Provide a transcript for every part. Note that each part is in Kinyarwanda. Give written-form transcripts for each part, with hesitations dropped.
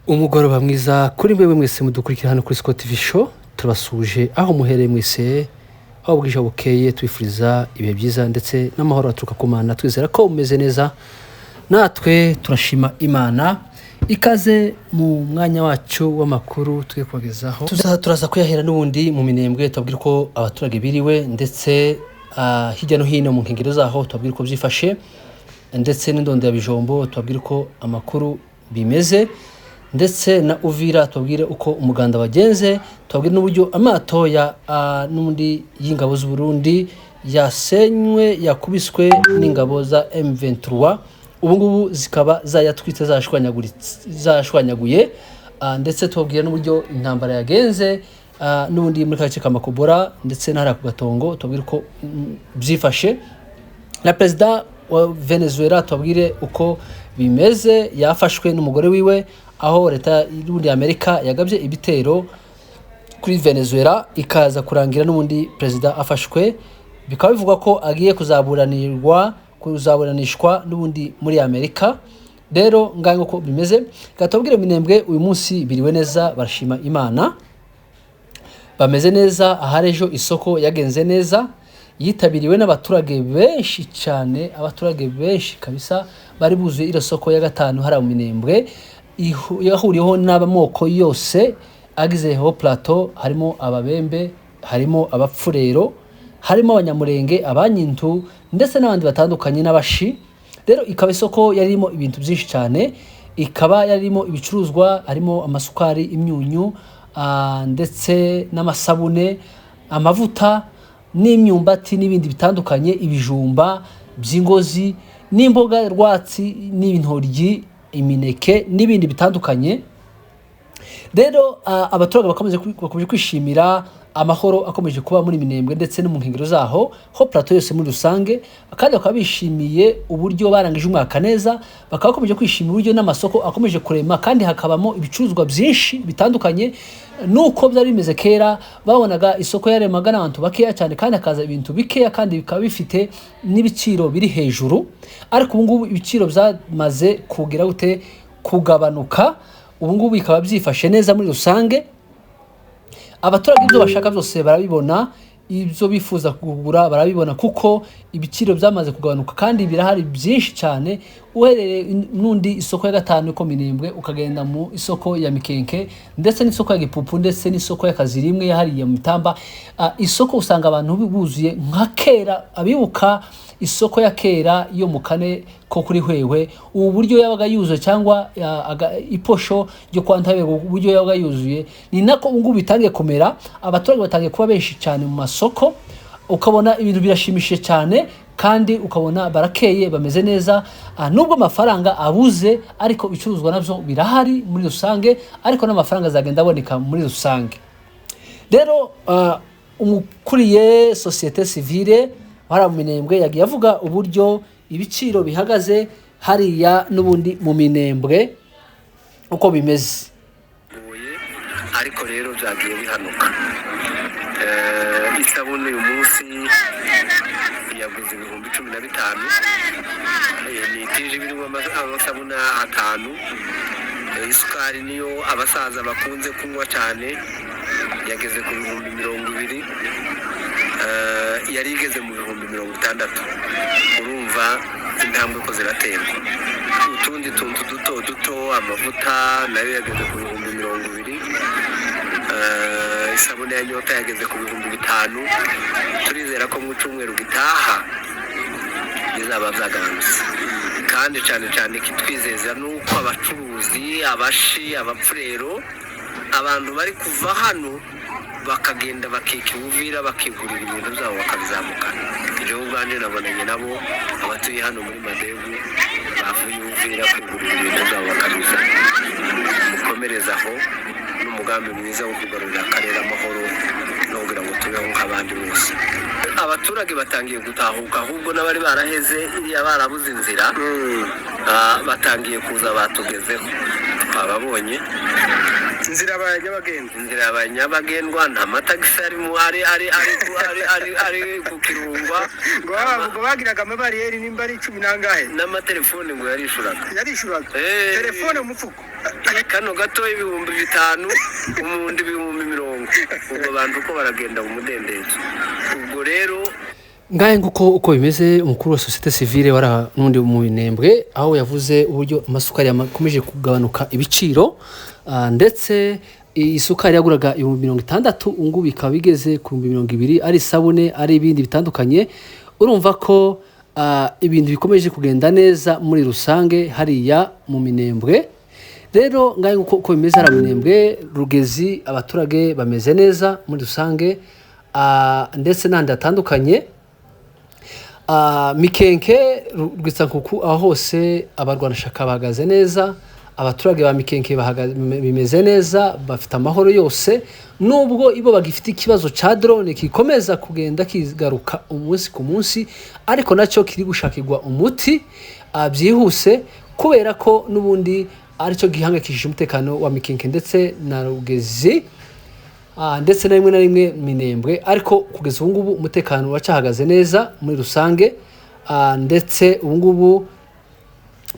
Umugoroba mwiza kuri mwewe mwese mudukurikira hano kuri Scott TV Show. Turabasuje aho muhereye mwese, aho bwije bukeye, twifuriza ibihe byiza ndetse n'amahoro aturuka ku Mana. Twizera ko umeze neza, natwe turashima Imana. Ikaze mu mwanya wacu w'amakuru twe kubagezaho. Turaza kuyahera n'ubundi mu Minembwe, tubabwira ko abaturage biriwe ndetse hirya no hino mu nkengero zaho, tubabwira ko byifashe ndetse n'indondo ya Bijombo, tubabwira ko amakuru bimeze ndetse na Uvira, tubabwire uko umuganda wagenze, tubabwire n'uburyo amato ya n'undi y'ingabo z'u Burundi yasenywe yakubiswe n'ingabo za M23. Ubungubu zikaba zayatwite zashwanyaguye, ndetse tubabwire n'uburyo intambara yagenze n'ubundi muri kace ka Makobola ndetse n'ahari ku Gatongo, tubabwire ko byifashe. Na President wa Venezuela tubabwire uko bimeze, yafashwe n'umugore wiwe, aho leta y'Uburundi Amerika yagabye ibitero kuri Venezuela ikaza kurangira n'ubundi president afashwe. Bikaba bivugwa ko agiye kuzaburanishwa n'ubundi muri Amerika. Rero ngango ko bimeze, gatubwire Minembwe uyu munsi biriwe neza, barashima Imana, bameze neza. Aharejo isoko yagenze neza, yitabiriwe n'abaturage benshi cyane, abaturage benshi kabisa bari buzuye iro soko ya gatanu hari mu Minembwe. Yahuriyeho n'abamoko yose agize ho plateau, harimo ababembe, harimo abapfurero, harimo abanyamurenge, abanyintu ndetse n'abandi batandukanye n'abashi. Rero ikaba isoko yarimo ibintu byinshi cyane, ikaba yarimo ibicuruzwa, harimo amasukari, imyunyu, ndetse n'amasabune, amavuta n'imyumbati n'ibindi bitandukanye, ibijumba by'ingozi n'imboga rwatsi n'ibintoryi, imineke n'ibindi bitandukanye. Rero abaturage bakomeje kwishimira amahoro akomeje kuba muri Minembwe ndetse no mu nkengero zaho ho plateau yose muri rusange, kandi bakaba bishimiye uburyo barangije umwaka neza, bakaba bakomeje kwishimira uburyo n'amasoko akomeje kurema kandi hakabamo ibicuruzwa byinshi bitandukanye. Nuko byari bimeze kera, babonaga isoko yaremaga n'abantu bakeya cyane kandi akaza ibintu bikeya kandi bikaba bifite n'ibiciro biri hejuru. Ariko ubu ngubu ibiciro byamaze kugira gute kugabanuka, ubu ngubu bikaba byifashe neza muri rusange. Abaturage ibyo bashaka byose barabibona, ibyo bifuza kugura barabibona, kuko ibiciro byamaze kugabanuka kandi birahari byinshi cyane. Uhereye n'undi isoko ya gatanu ko Minembwe, ukagenda mu isoko ya Mikenke ndetse n'isoko ya Gipupu ndetse n'isoko ya Kazirimwe yahariye mu Mitamba, isoko usanga abantu buzuye nka kera. Abibuka isoko ya kera yo mu Kane ko kuri Hwewe, ubu buryo yabaga yuzuye cyangwa iposho ryo kwantabe uburyo yabaga yuzuye, ni nako ubungu bitangiye kumera. Abaturage batangiye kuba benshi cyane mu masoko, ukabona ibintu birashimishije cyane kandi ukabona barakeye bameze neza. Nubwo amafaranga abuze, ariko ibicuruzwa navyo birahari muri rusange, ariko n'amafaranga azagenda aboneka muri rusange. Rero umukuriye societe civile hara mu Minembwe yagiye avuga uburyo ibiciro bihagaze hariya n'ubundi mu Minembwe uko bimeze. Ariko rero byagiye bihanuka. Isabune uyu munsi yaguze 15,000, litije birimo amasabune 5. Isukari niyo abasaza bakunze kunywa cyane yageze ku 20,000, yari igeze mu 60,000. Urumva intambwe ko ziraterwa. Utundi tuntu duto amavuta nayo yageze ku 20,000. Isabune ya Nyota yageze ku 5,000. Turizera ko mu cyumweru gitaha bizaba byagabanutse, kandi cyane kitwizeza nuko abacuruzi, abashi, abapfurero, abantu bari kuva hano bakagenda bakika Uvira bakigurira ibintu byabo bakabizamukana. Rero ubwanje nabonanye nabo abatuye hano muri Madebu bavuye Uvira kwigurira ibintu byabo bakabiza. Mukomereza aho n'umugambi mwiza wo kugarurira akarere amahoro no kugira ngo tubeho nk'abandi bose. Abaturage batangiye gutahuka, ahubwo n'abari baraheze barabuze inzira, batangiye kuza batugezeho. Twababonye inzira abanyabagendwa nta matagisi ari ku Kirungwa, ngo bagiraga amabariyeri nimba ari 10 nangahe n'amatelefone ngo yarishuraga telefone mu mufuko kano gato ibihumbi 5 umundi ibihumbi 70 ubwo bantu ko baragenda mu mudendezo ubwo rero ngaye nguko uko bimeze umukuru wa societe civile wara nundi mu Minembwe aho yavuze uburyo amasukari yakomeje kugabanuka ibiciro ndetse isukari yaguraga 60 ungu bikaba bigeze ku 200 ari sabune ari ibindi bitandukanye urumva ko ibintu bikomeje kugenda neza muri rusange hariya mu Minembwe rero ngaye uko bimeze ara Minembwe Rugezi abaturage bameze neza muri rusange ndetse nandi atandukanye Mikenke Rwisankuku aho hose abarwanashaka bahagaze neza abaturage ba Mikenke bimeze neza bafite amahoro yose nubwo ibo bagifite ikibazo ca drone kikomeza kugenda kigaruka umunsi ku munsi ariko nacyo kiri gushakirwa umuti byihuse kubera ko nubundi aricyo gihangakishije umutekano wa Mikenke ndetse na Rugezi ndetse na rimwe Minembwe ariko kugeza ubu ngubu umutekano wacahagaze neza muri rusange ndetse ubu ngubu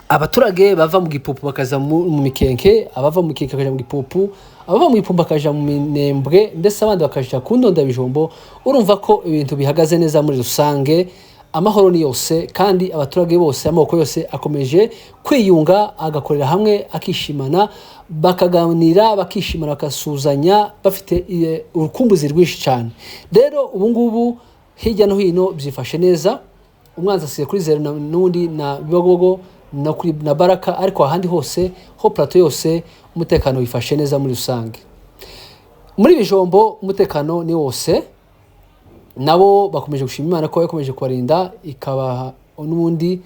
abaturage bava mu Gipupu bakaza mu Mikenke abava mu Mikenke bakaja mu Gipupu abava mu Gipupu bakaja mu Minembwe ndetse abandi bakaja ku Ndonda Bijombo urumva ko ibintu bihagaze neza muri rusange amahoro ni yose kandi abaturage bose amoko yose akomeje kwiyunga agakorera hamwe akishimana bakaganira bakishimana bakasuzanya bafite urukumbuzi rwinshi cyane rero ubu ngubu hirya no hino byifashe neza umwanzi asiye kuri 0 n'undi na Bibogogo na kuri na Baraka ariko ahandi hose ho plateau yose umutekano wifashe neza muri rusange muri Bijombo umutekano ni wose nabo bakomeje gushima Imana ko yakomeje kubarinda ikabaha n'ubundi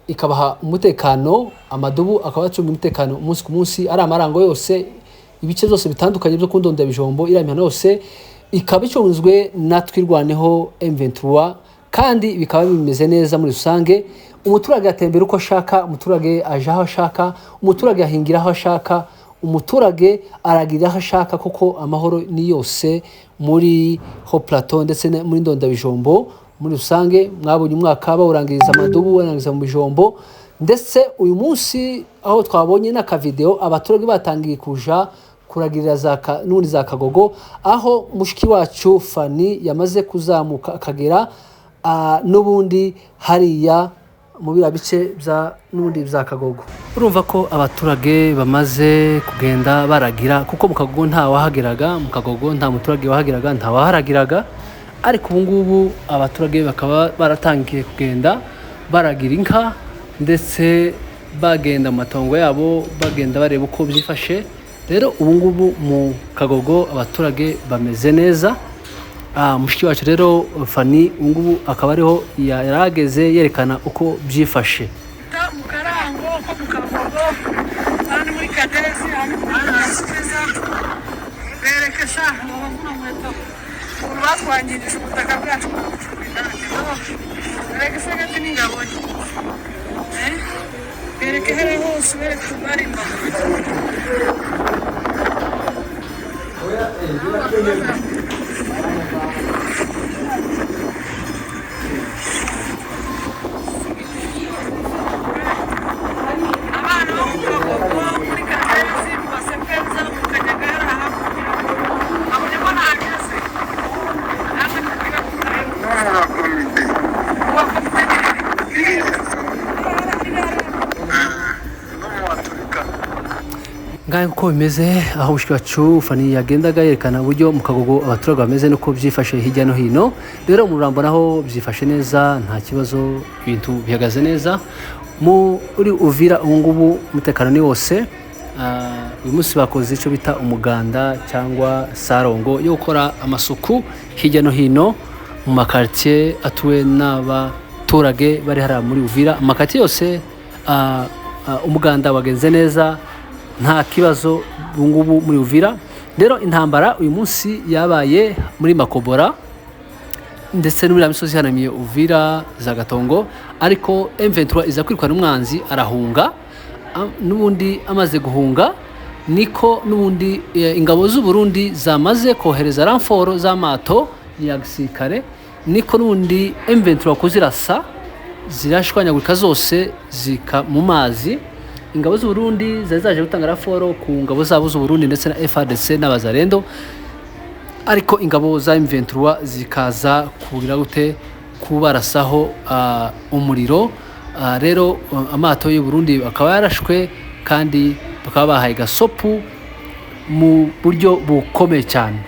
ikabaha umutekano amadubu akabacunga umutekano umunsi ku munsi ari amarango yose ibice byose bitandukanye byo ku Ndonda Bijombo iramihana yose ikabicunzwe natwirwaneho M23 kandi bikaba bimeze neza muri rusange umuturage atembera uko ashaka umuturage aje aho ashaka umuturage ahingira aho ashaka umuturage aragira aho ashaka kuko amahoro ni yose muri ho plateau ndetse muri Ndonda Bijombo muri rusange mwabonye umwaka bawurangiriza amadubu warangiza mu Bijombo ndetse uyu munsi aho twabonye n'aka video abaturage batangiye kuja kuragirira nundi za Kagogo aho mushiki wacu Fani yamaze kuzamuka akagera n'ubundi hariya mu bice bya nundi bya Kagogo urumva ko abaturage bamaze kugenda baragira kuko mu Kagogo nta wahageraga mu Kagogo nta muturage wahageraga nta waharagiraga ariko ubu ngubu abaturage bakaba baratangiye kugenda baragira inka ndetse bagenda mu matongo yabo bagenda bareba uko byifashe rero ubu ngubu mu Kagogo abaturage bameze neza mushiki wacu rero Fani ngubu akaba ariho yarageze yerekana uko byifashe mu Karango ko mu Kagogo kandi muri Kadezi hanyuma berekesha abavuna mweto batwangirije ubutaka bwacu berekesha gati n'ingabonye berekehere hose bereke tubarimba ngaye uko bimeze aho mushiki wacu Fani yagendaga yerekana uburyo mu Kagogo abaturage bameze nuko byifashe hirya no hino rero mu Rurambo naho byifashe neza nta kibazo ibintu bihagaze neza muri Uvira ubu ngubu umutekano ni wose uyu munsi bakoze icyo bita umuganda cyangwa sarongo yo gukora amasuku hirya no hino mu makartier atuwe n'abaturage bari hara muri Uvira amakati yose umuganda wagenze neza nta kibazo bungubu muri Uvira rero intambara uyu munsi yabaye muri Makobola ndetse n'uri misozi hanamiye Uvira za Gatongo ariko M23 iza kwirukana umwanzi arahunga n'ubundi amaze guhunga niko n'ubundi ingabo z'u Burundi zamaze kohereza ramforo z'amato ya gisirikare niko n'ubundi M23 kuzirasa zirashwanyagurika zose zika mu mazi ingabo z'u Burundi zari zaje gutanga raporo ku ngabo zabo z'u Burundi ndetse na FARDC n'abazarendo, ariko ingabo za M23 zikaza kugira gute kubarasaho umuriro. Rero amato y'u Burundi bakaba yarashwe kandi bakaba bahaye gasopu mu buryo bukomeye cyane.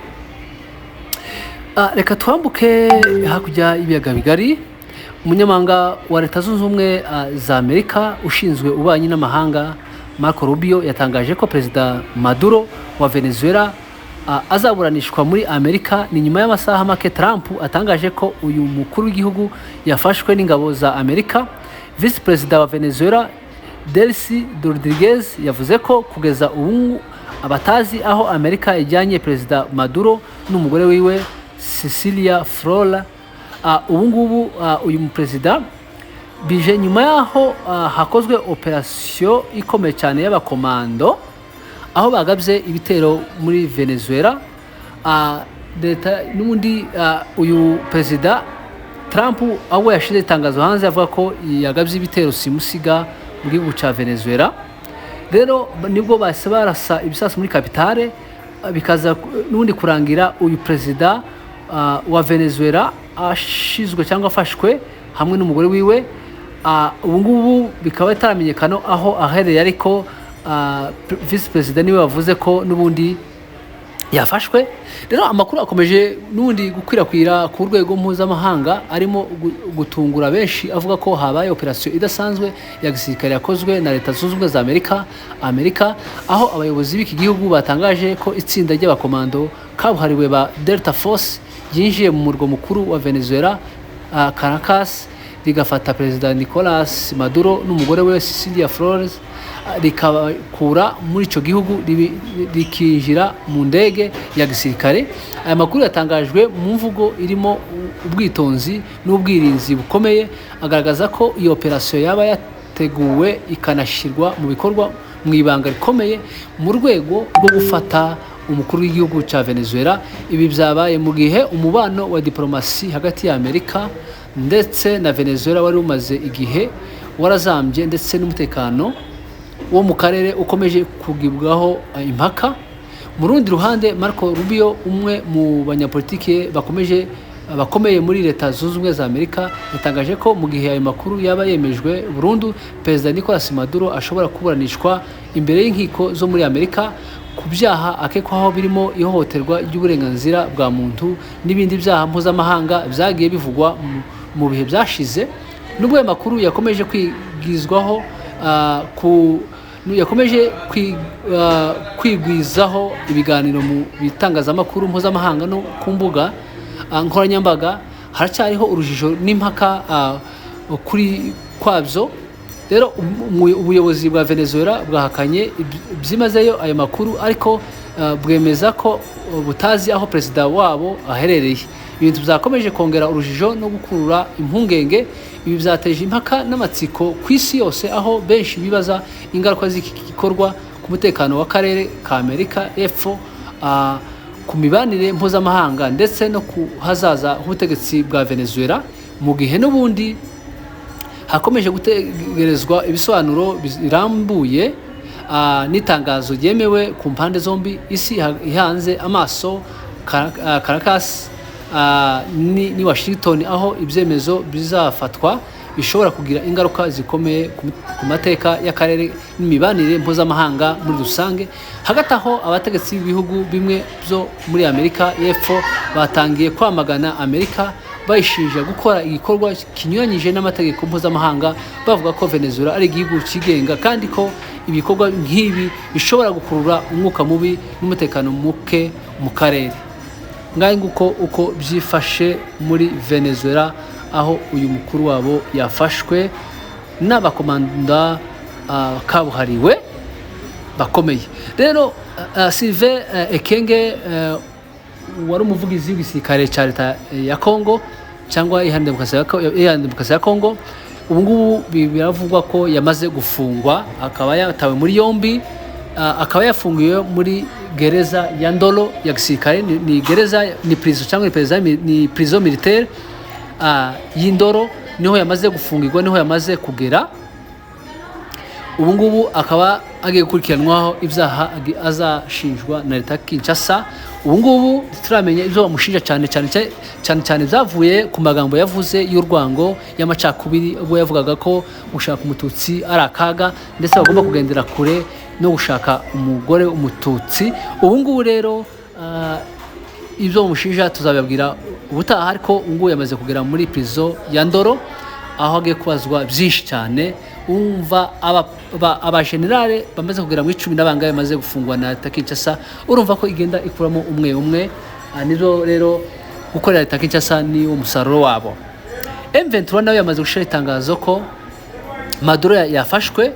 Reka twambuke hakurya y'ibiyaga bigari. Umunyamabanga wa Leta Zunze Ubumwe za Amerika ushinzwe ububanyi n'amahanga Marco Rubio yatangaje ko Perezida Maduro wa Venezuela azaburanishwa muri Amerika. Ni nyuma y'amasaha make Trump atangaje ko uyu mukuru w'igihugu yafashwe n'ingabo za Amerika. Vice Perezida wa Venezuela Delcy Rodriguez yavuze ko kugeza ubu abatazi aho Amerika ijyanye Perezida Maduro n'umugore wiwe Cecilia Flora. Ubu ngubu uyu perezida bije nyuma yaho hakozwe operasiyo ikomeye cyane y'abakomando aho bagabye ibitero muri Venezuela. Leta n'ubundi uyu perezida Trump aho yashize itangazo hanze avuga ko yagabye ibitero simusiga mu gihugu cya Venezuela. Rero nibwo bahise barasa ibisasu muri kapitale, bikaza n'ubundi kurangira uyu perezida wa Venezuela ashizwe cyangwa afashwe hamwe n'umugore wiwe. Ubu ngubu bikaba bitaramenyekana aho aherereye, ariko vice perezida niwe wavuze ko n'ubundi yafashwe. Rero amakuru akomeje n'ubundi gukwirakwira ku rwego mpuzamahanga, arimo gutungura benshi avuga ko habaye operasiyo idasanzwe ya gisirikare yakozwe na Leta Zunze Ubumwe za Amerika, aho abayobozi b'iki gihugu batangaje ko itsinda ry'abakomando kabuhariwe ba Delta Force yinjiye mu murwa mukuru wa Venezuela Caracas, rigafata Perezida Nicolas Maduro n'umugore we Cecilia Flores, rikabakura muri ico gihugu rikinjira mu ndege ya gisirikare. Aya makuru yatangajwe mu mvugo irimo ubwitonzi n'ubwirinzi bukomeye, agaragaza ko iyo operasiyo yaba yateguwe ikanashirwa mu bikorwa mu ibanga rikomeye mu rwego rwo gufata umukuru w'igihugu cya Venezuela. Ibi byabaye mu gihe umubano wa diplomasi hagati ya Amerika ndetse na Venezuela wari umaze igihe warazambye, ndetse n'umutekano wo mu karere ukomeje kugibwaho impaka. Mu rundi ruhande, Marco Rubio, umwe mu banyapolitike bakomeye muri Leta Zunze Ubumwe za Amerika, yatangaje ko mu gihe ayo makuru yaba yemejwe burundu, Perezida Nicolas Maduro ashobora kuburanishwa imbere y'inkiko zo muri Amerika ku byaha akekwaho birimo ihohoterwa ry'uburenganzira bwa muntu n'ibindi byaha mpuzamahanga byagiye bivugwa mu bihe byashize. Nubwo ayo makuru yakomeje kwigizwaho kwigwizaho ibiganiro mu bitangazamakuru mpuzamahanga no ku mbuga nkoranyambaga, haracyariho urujijo n'impaka kuri kwabyo. Rero ubuyobozi bwa Venezuela bwahakanye byimazeyo ayo makuru, ariko bwemeza ko butazi aho perezida wabo aherereye. Ibintu byakomeje kongera urujijo no gukurura impungenge. Ibi byateje impaka n'amatsiko ku isi yose, aho benshi bibaza ingaruka z'iki gikorwa ku mutekano w'akarere ka Amerika y'Epfo, ku mibanire mpuzamahanga ndetse no ku hazaza h'ubutegetsi bwa Venezuela, mu gihe n'ubundi hakomeje gutegerezwa ibisobanuro birambuye n'itangazo ryemewe ku mpande zombi. Isi ihanze amaso Caracas ni Washington, aho ibyemezo bizafatwa bishobora kugira ingaruka zikomeye ku mateka y'akarere n'imibanire mpuzamahanga muri rusange. Hagati aho, abategetsi b'ibihugu bimwe byo muri Amerika y'Epfo batangiye kwamagana Amerika, bayishinja gukora igikorwa kinyuranyije n'amategeko mpuzamahanga, bavuga ko Venezuela ari igihugu kigenga kandi ko ibikorwa nk'ibi bishobora gukurura umwuka mubi n'umutekano muke mu karere. Ngaho nguko uko byifashe muri Venezuela, aho uyu mukuru wabo yafashwe n'abakomanda kabuhariwe bakomeye. Rero Sylvain Ekenge wari umuvugizi w'igisirikare cya Leta ya Congo cyangwa Iharanira Demokarasi ya Congo, ubu ngubu biravugwa ko yamaze gufungwa, akaba yatawe muri yombi, akaba yafungiwe muri gereza ya Ndolo ya gisirikare. Ni gereza, ni prison cyangwa ni prison militaire y'Indoro, niho yamaze gufungirwa, niho yamaze kugera. ubu ngubu akaba agiye gukurikiranwaho ibyaha azashinjwa na leta ya Kinshasa. Ubu ngubu turamenya ibyo bamushinja cyane byavuye ku magambo yavuze y'urwango y'amacakubiri, ubwo yavugaga ko gushaka umututsi ari akaga ndetse bagomba kugendera kure no gushaka umugore umututsi. Ubu ngubu rero ibyo bamushinja tuzababwira ubutaha, ariko ubu ngubu yamaze kugera muri prison ya Ndoro aho agiye kubazwa byinshi cyane. Umva abagenerale bamaze kugera muri 10 n'abangaye bamaze gufungwa na leta Kinshasa, urumva ko igenda ikuramo umwe. Nizo rero gukorera leta Kinshasa ni umusaruro wabo. M23 nawe yamaze gushira itangazo ko Maduro yafashwe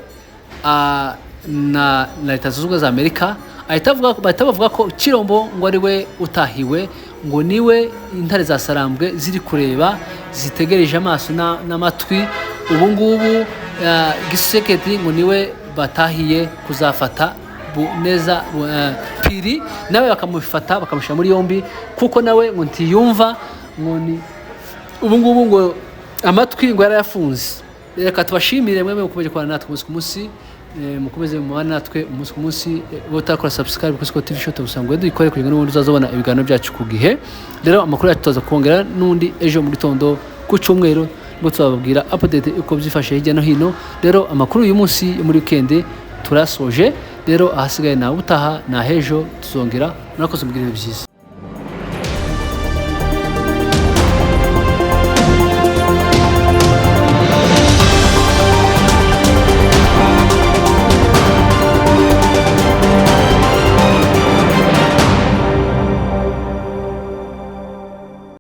na leta zunze ubumwe za Amerika. Ahita bavuga ko Kirombo ngo ari we utahiwe, ngo niwe intare za Sarambwe ziri kureba zitegereje amaso n'amatwi. Ubu ngubu Gisekedi ngo niwe batahiye kuzafata neza. Piri nawe bakamufata bakamushyira muri yombi kuko nawe ngo ntiyumva, ngo ni ubu ngubu ngo amatwi ngo yarayafunze. Reka tubashimire mwe mukomeje kubana natwe umunsi ku munsi, mukomeze mubana natwe umunsi ku munsi. Utakora subscribe kuri TV Show tugusanga dukore kugira ngo uzazobona ibiganiro byacu ku gihe. Rero amakuru yacu tuza kongera nundi ejo mu gitondo ku cyumweru ngo tuzababwira update uko byifashe hirya no hino. Rero amakuru uyu munsi muri weekend turasoje, rero ahasigaye na utaha na hejo tuzongera. Murakoze mugirire byiza.